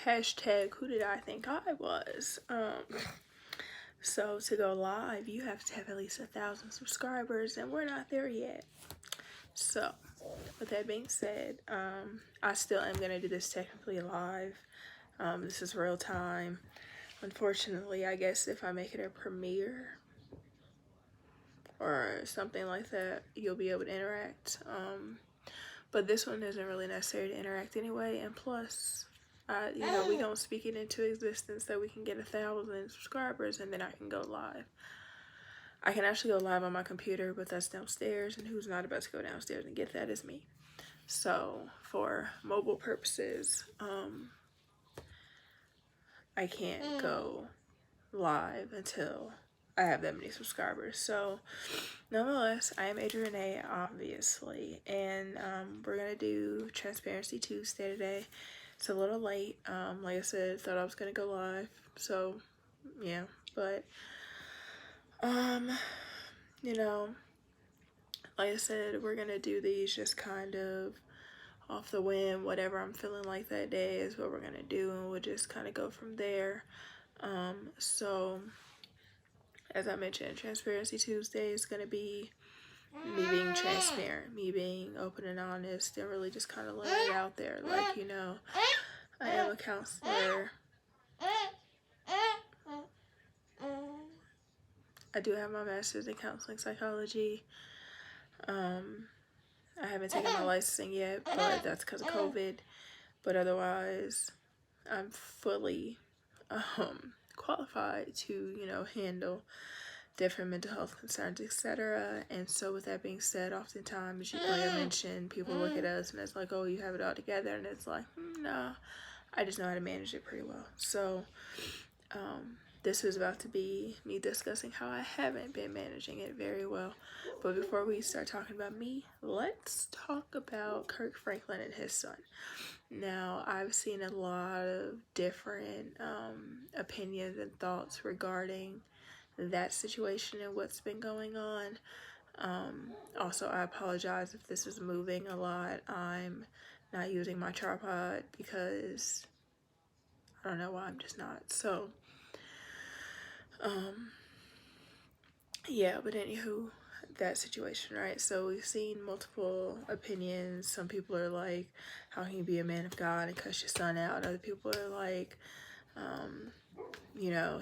hashtag who did I think I was. So to go live, you have to have at least 1,000 subscribers, and we're not there yet. So with that being said, I still am gonna do this technically live. This is real time. Unfortunately, I guess if I make it a premiere or something like that, you'll be able to interact. But this one isn't really necessary to interact anyway, and plus, we don't speak it into existence that we can get 1,000 subscribers and then I can go live. I can actually go live on my computer, but that's downstairs, and who's not about to go downstairs and get that is me. So for mobile purposes, I can't go live until I have that many subscribers. So nonetheless, I am ADRIaRenee, obviously, and we're gonna do Transparency Tuesday today. It's a little late. Like I said, thought I was gonna go live, so yeah, but like I said, we're gonna do these just kind of off the whim. Whatever I'm feeling like that day is what we're gonna do, and we'll just kind of go from there. So as I mentioned, Transparency Tuesday is gonna be me being transparent, me being open and honest, and really just kind of laying it out there. Like, I am a counselor. I do have my master's in counseling psychology. I haven't taken my licensing yet, but that's because of COVID. But otherwise, I'm fully qualified to, handle different mental health concerns, etc. And so with that being said, oftentimes, like I mentioned, people look at us and it's like, oh, you have it all together, and it's like, no, I just know how to manage it pretty well. So this is about to be me discussing how I haven't been managing it very well. But before we start talking about me, let's talk about Kirk Franklin and his son. Now, I've seen a lot of different opinions and thoughts regarding that situation and what's been going on. Also, I apologize if this is moving a lot. I'm not using my tripod because I don't know why, I'm just not. So yeah, but anywho, that situation, right? So we've seen multiple opinions. Some people are like, how can you be a man of God and cuss your son out? Other people are like,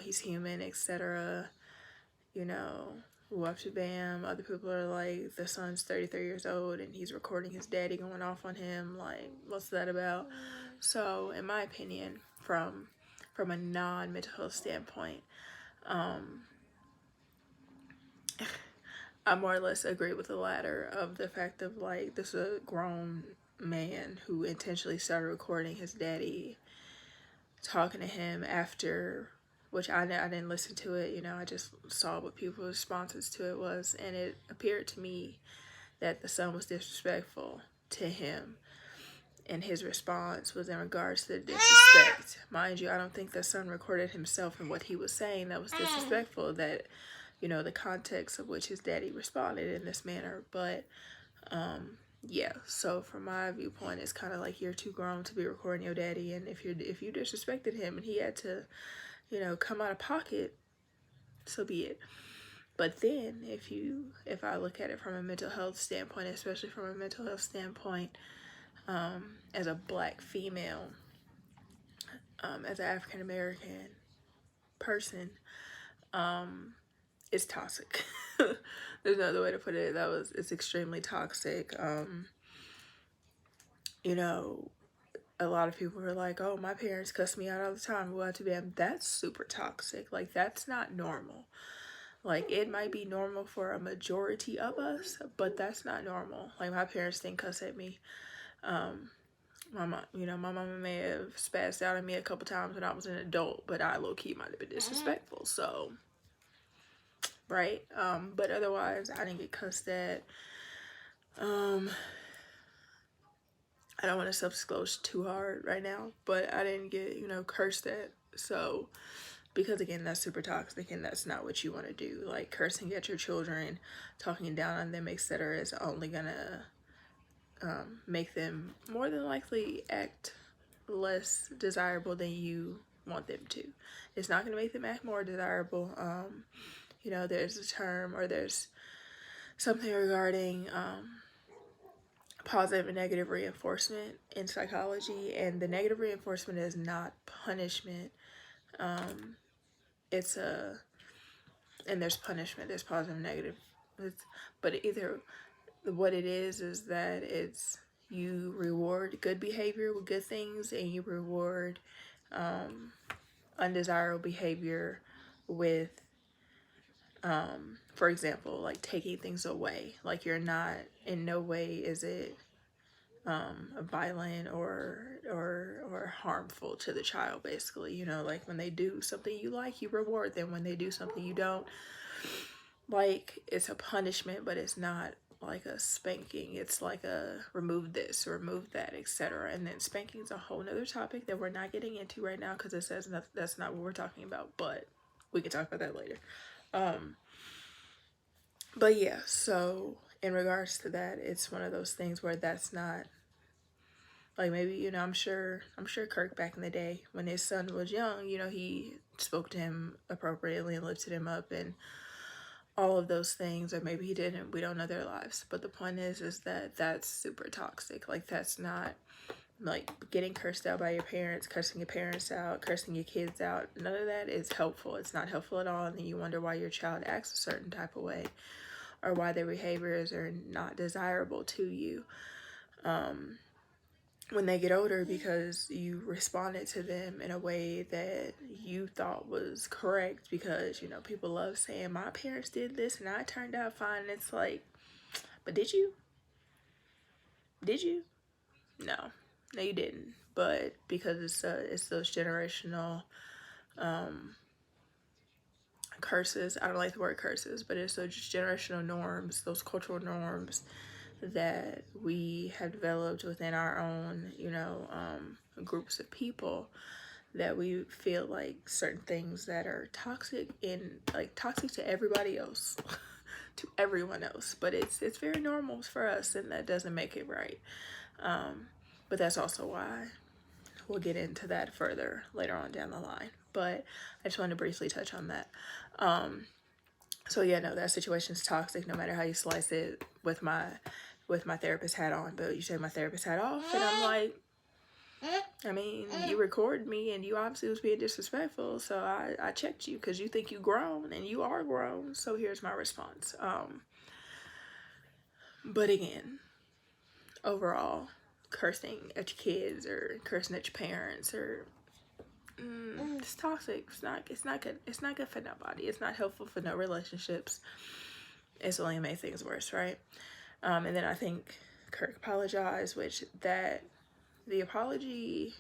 he's human, etc. Whoop to bam. Other people are like, the son's 33 years old and he's recording his daddy going off on him. Like, what's that about? So in my opinion, from a non-mental health standpoint, I more or less agree with the latter of the fact of, like, this is a grown man who intentionally started recording his daddy talking to him after, which I didn't listen to it, I just saw what people's responses to it was, and it appeared to me that the son was disrespectful to him, and his response was in regards to the disrespect. Mind you, I don't think the son recorded himself and what he was saying that was disrespectful, that the context of which his daddy responded in this manner. But yeah, so from my viewpoint, it's kind of like, you're too grown to be recording your daddy, and if you disrespected him and he had to come out of pocket, so be it. But then if I look at it from a mental health standpoint, especially from a mental health standpoint, as a Black female, as an African American person, it's toxic. There's no other way to put it. It's extremely toxic. A lot of people are like, oh, my parents cuss me out all the time. Well, to them, that's super toxic. Like, that's not normal. Like, it might be normal for a majority of us, but that's not normal. Like, my parents didn't cuss at me. My mama may have spazzed out at me a couple times when I was an adult, but I low-key might have been disrespectful. So, right? But otherwise, I didn't get cussed at. I don't want to self-disclose too hard right now, but I didn't get, cursed at. So, because again, that's super toxic and that's not what you want to do. Like, cursing at your children, talking down on them, etc. is only gonna make them more than likely act less desirable than you want them to. It's not going to make them act more desirable. You know, there's a term, or there's something regarding positive and negative reinforcement in psychology, and the negative reinforcement is not punishment. It's a, and there's punishment, there's positive and negative. But either what it is that it's, you reward good behavior with good things, and you reward undesirable behavior with, for example, like taking things away. Like, you're not, in no way is it violent or harmful to the child, basically. You know, like when they do something you like, you reward them. When they do something you don't like, it's a punishment, but it's not like a spanking. It's like a remove this, remove that, etc. And then spanking is a whole nother topic that we're not getting into right now, because it says that's not what we're talking about, but we can talk about that later. But yeah, so in regards to that, it's one of those things where that's not, like, maybe, you know, I'm sure Kirk back in the day when his son was young, you know, he spoke to him appropriately and lifted him up and all of those things, or maybe he didn't. We don't know their lives. But the point is that that's super toxic. Like, that's not, like, getting cursed out by your parents, cursing your parents out, cursing your kids out. None of that is helpful. It's not helpful at all. And then you wonder why your child acts a certain type of way, or why their behaviors are not desirable to you when they get older, because you responded to them in a way that you thought was correct. Because, you know, people love saying, my parents did this and I turned out fine. And it's like, but did you? No, you didn't. But because it's those generational curses. I don't like the word curses, but it's those generational norms, those cultural norms that we have developed within our own, you know, groups of people, that we feel like certain things that are toxic, toxic to everybody else, to everyone else, but it's very normal for us, and that doesn't make it right. But that's also why we'll get into that further later on down the line. But I just wanted to briefly touch on that. So yeah, no, that situation's toxic no matter how you slice it, with my therapist hat on. But you take my therapist hat off, and I'm like, I mean, you recorded me and you obviously was being disrespectful, so I checked you because you think you grown, and you are grown. So here's my response. But again, overall, cursing at your kids or cursing at your parents, or it's toxic. It's not good. It's not good for nobody. It's not helpful for no relationships. It's only gonna make things worse, right? And then I think Kirk apologized, which that the apology,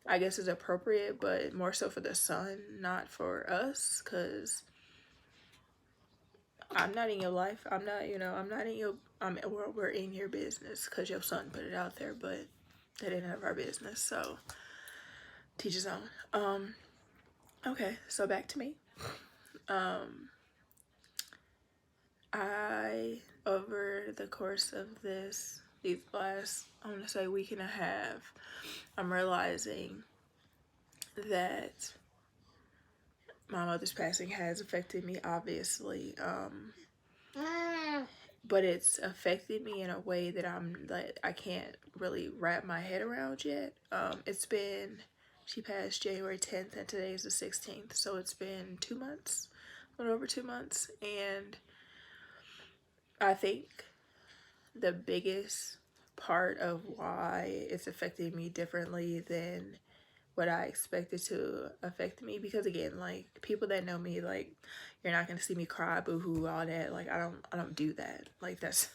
I guess, is appropriate, but more so for the son, not for us, because I'm not in your life. I'm not, you know, I'm not in your, we're in your business because your son put it out there, but that ain't none of our business. So teach his own. Okay, so back to me. I, over the course of these last, I want to say, week and a half, I'm realizing that my mother's passing has affected me, obviously, but it's affected me in a way that I can't really wrap my head around yet. It's been, she passed January 10th, and today is the 16th, so it's been 2 months, a little over 2 months, and I think the biggest part of why it's affected me differently than what I expected to affect me, because again, like, people that know me, like, you're not gonna see me cry, boo-hoo, all that. Like, I don't do that. Like, that's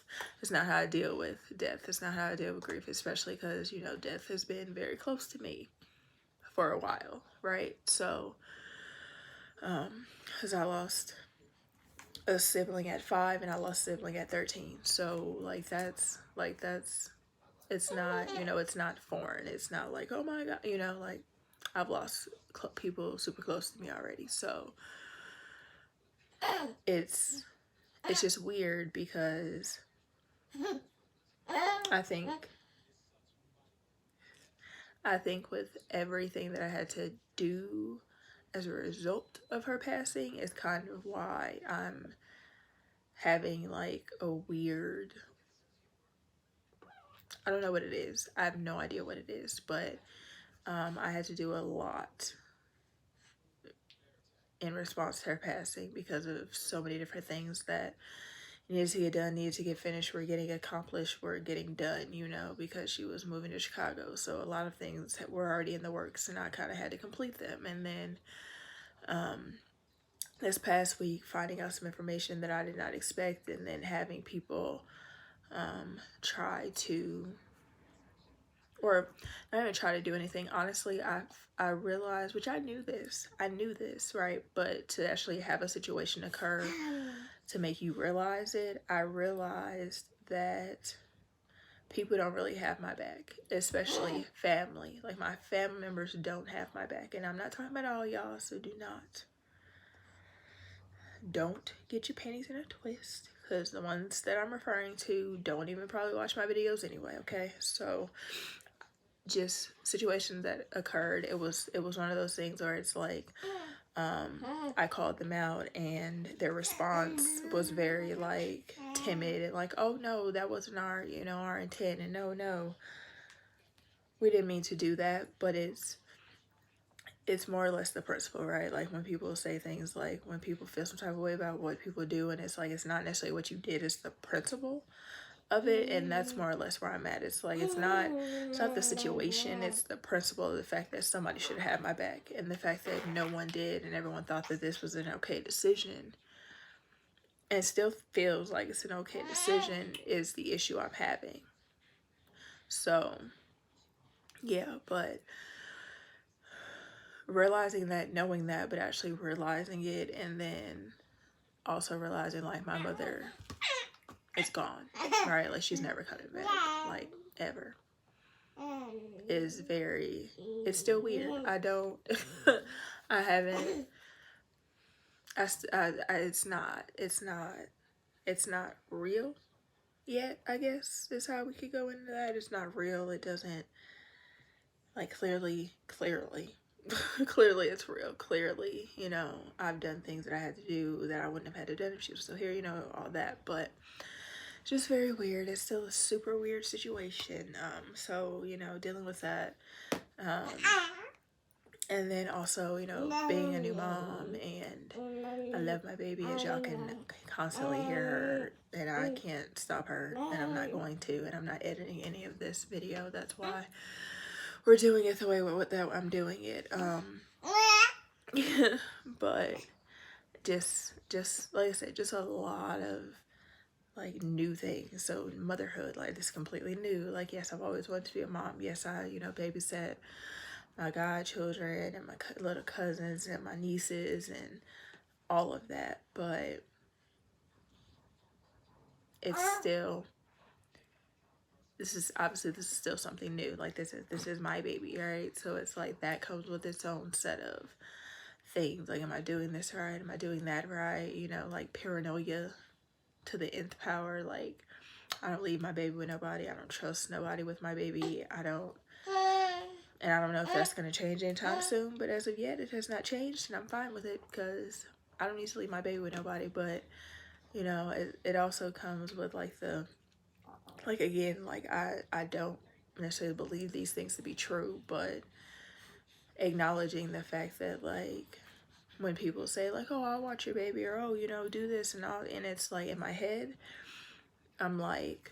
not how I deal with death. It's not how I deal with grief, especially because, you know, death has been very close to me for a while, right? So because I lost a sibling at 5 and I lost a sibling at 13, so that's it's not, you know, it's not foreign. It's not like, oh my god, you know, like, I've lost people super close to me already. So it's just weird, because I think I think with everything that I had to do as a result of her passing is kind of why I'm having like a weird, I don't know what it is. I have no idea what it is, but I had to do a lot in response to her passing because of so many different things that needed to get done, needed to get finished, were getting accomplished, were getting done, you know, because she was moving to Chicago. So a lot of things were already in the works and I kind of had to complete them. And then this past week, finding out some information that I did not expect, and then having people try to, or not even try to do anything. Honestly, I realized, which I knew this, right? But to actually have a situation occur to make you realize it, I realized that people don't really have my back, especially family. Like, my family members don't have my back. And I'm not talking about all y'all, so don't get your panties in a twist, because the ones that I'm referring to don't even probably watch my videos anyway, okay? So just situations that occurred, it was one of those things where it's like, I called them out and their response was very like timid and like, oh no, that wasn't our, you know, our intent, and no, we didn't mean to do that. But it's more or less the principle, right? Like when people say things like, when people feel some type of way about what people do, and it's like, it's not necessarily what you did, it's the principle of it. And that's more or less where I'm at. It's like, it's not the situation, it's the principle of the fact that somebody should have my back, and the fact that no one did, and everyone thought that this was an okay decision, and still feels like it's an okay decision, is the issue I'm having. So yeah, but realizing that, knowing that, but actually realizing it, and then also realizing like my mother is gone, right? Like she's never coming back, like ever, is very, it's still weird. I don't, I haven't, it's not real yet, I guess is how we could go into that. It's not real. It doesn't, like, clearly clearly it's real. Clearly, you know, I've done things that I had to do that I wouldn't have had to do if she was still here, you know, all that. But just very weird. It's still a super weird situation. So, you know, dealing with that. And then also, you know, being a new mom, and I love my baby, as y'all can constantly hear her, and I can't stop her, and I'm not going to, and I'm not editing any of this video. That's why we're doing it the way that I'm doing it. But just like I said, just a lot of like new things. So motherhood, like, this is completely new. Like, yes, I've always wanted to be a mom. Yes, I, you know, babysat my godchildren and my little cousins and my nieces and all of that, but it's still, this is still something new. Like, this is my baby, right? So it's like, that comes with its own set of things. Like, am I doing this right? Am I doing that right? You know, like paranoia to the nth power. Like, I don't leave my baby with nobody. I don't trust nobody with my baby. And I don't know if that's going to change anytime soon, but as of yet, it has not changed, and I'm fine with it, because I don't need to leave my baby with nobody. But, you know, it also comes with, like, again, like, I don't necessarily believe these things to be true, but acknowledging the fact that, like, when people say, like, oh, I'll watch your baby, or, oh, you know, do this and all, and it's, like, in my head, I'm like,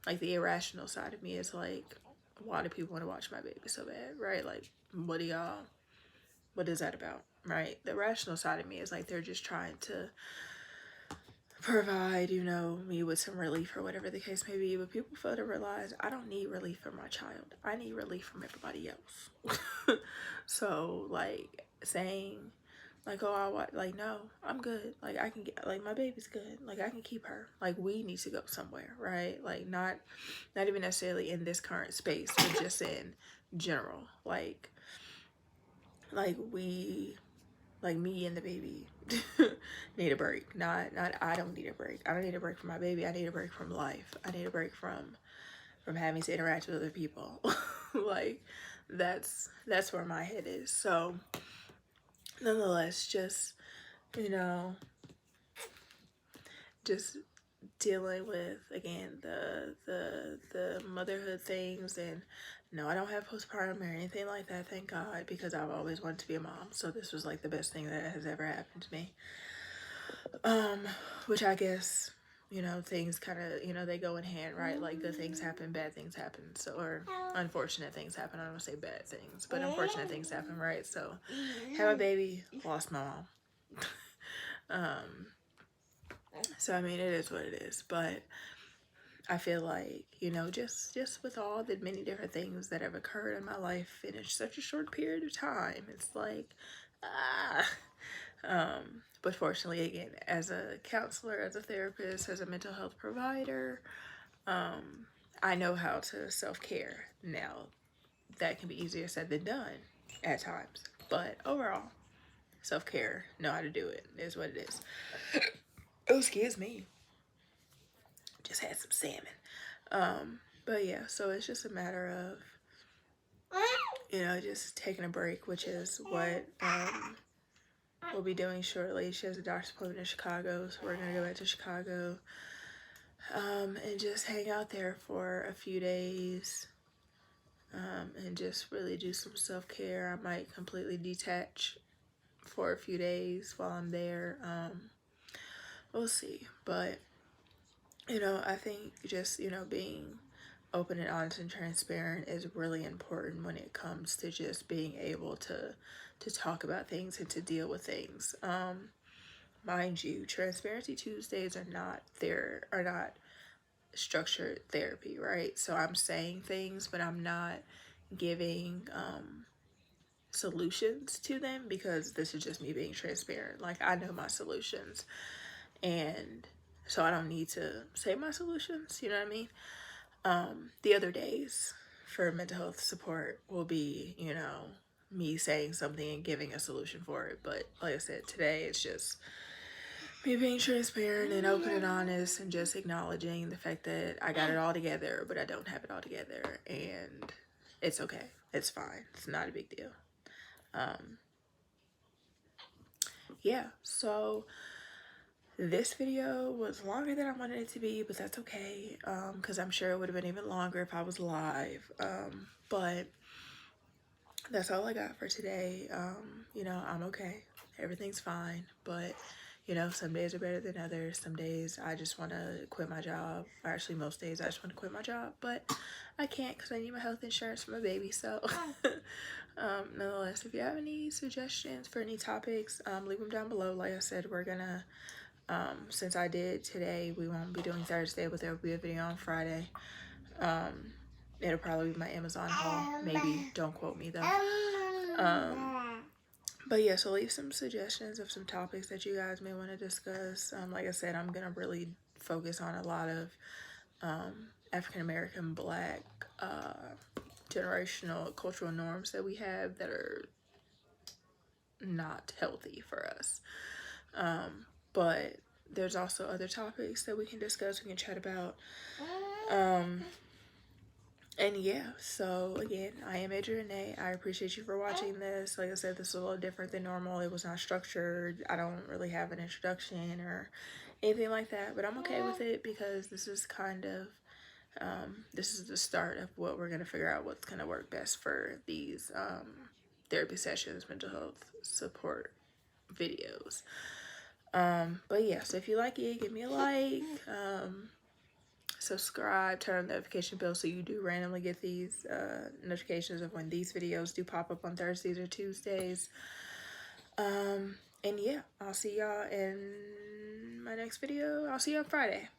the irrational side of me is like, why do people want to watch my baby so bad, right? Like, what is that about, right? The rational side of me is like, they're just trying to provide, you know, me with some relief or whatever the case may be. But people fail to realize, I don't need relief from my child. I need relief from everybody else. So, like, saying, like, oh, I watch, like, no, I'm good. Like, I can get, like, my baby's good. Like, I can keep her. Like, we need to go somewhere, right? Like, not even necessarily in this current space, but just in general. Like we, like, me and the baby need a break. Not I don't need a break. I don't need a break from my baby. I need a break from life. I need a break from having to interact with other people. like that's where my head is. So nonetheless, just, you know, just dealing with, again, the motherhood things. And no, I don't have postpartum or anything like that, thank God, because I've always wanted to be a mom. So this was like the best thing that has ever happened to me. Which I guess, you know, things kind of, you know, they go in hand, right? Like good things happen, bad things happen. So, or unfortunate things happen. I don't want to say bad things, but unfortunate things happen, right? So have a baby, lost my mom. So I mean, it is what it is, but I feel like, you know, just with all the many different things that have occurred in my life in such a short period of time, it's like, but fortunately, again, as a counselor, as a therapist, as a mental health provider, I know how to self-care. Now, that can be easier said than done at times, but overall, self-care, know how to do it, is what it is. Oh, excuse me. Just had some salmon. But yeah, so it's just a matter of, you know, just taking a break, which is what we'll be doing shortly. She has a doctor's appointment in Chicago, so we're gonna go back to Chicago, and just hang out there for a few days, and just really do some self-care. I might completely detach for a few days while I'm there. We'll see, but you know, I think just, you know, being open and honest and transparent is really important when it comes to just being able to talk about things and to deal with things. Mind you, Transparency Tuesdays are not structured therapy, right? So I'm saying things, but I'm not giving solutions to them, because this is just me being transparent. Like, I know my solutions, and so I don't need to say my solutions, you know what I mean? The other days for mental health support will be, you know, me saying something and giving a solution for it. But like I said, today it's just me being transparent and open and honest, and just acknowledging the fact that I got it all together, but I don't have it all together, and it's okay. It's fine. It's not a big deal. Yeah, so this video was longer than I wanted it to be, but that's okay, because I'm sure it would have been even longer if I was live. But that's all I got for today. You know, I'm okay. Everything's fine, but you know, some days are better than others. Some days I just want to quit my job. Or actually, most days I just want to quit my job, but I can't because I need my health insurance for my baby. So, nonetheless, if you have any suggestions for any topics, leave them down below. Like I said, we're gonna, since I did today, we won't be doing Thursday, but there will be a video on Friday. It'll probably be my Amazon haul. Maybe, don't quote me though. But yeah, so leave some suggestions of some topics that you guys may want to discuss. Like I said, I'm gonna really focus on a lot of African American, Black, generational, cultural norms that we have that are not healthy for us. But there's also other topics that we can discuss, we can chat about. And yeah, so again, IAmAdriaRenee. I appreciate you for watching this. Like I said, this is a little different than normal. It was not structured. I don't really have an introduction or anything like that, but I'm okay with it because this is kind of, this is the start of what we're going to figure out what's going to work best for these therapy sessions, mental health support videos. But yeah, so if you like it, give me a like. Subscribe, turn on the notification bell so you do randomly get these notifications of when these videos do pop up on Thursdays or Tuesdays. And yeah, I'll see y'all in my next video. I'll see you on Friday.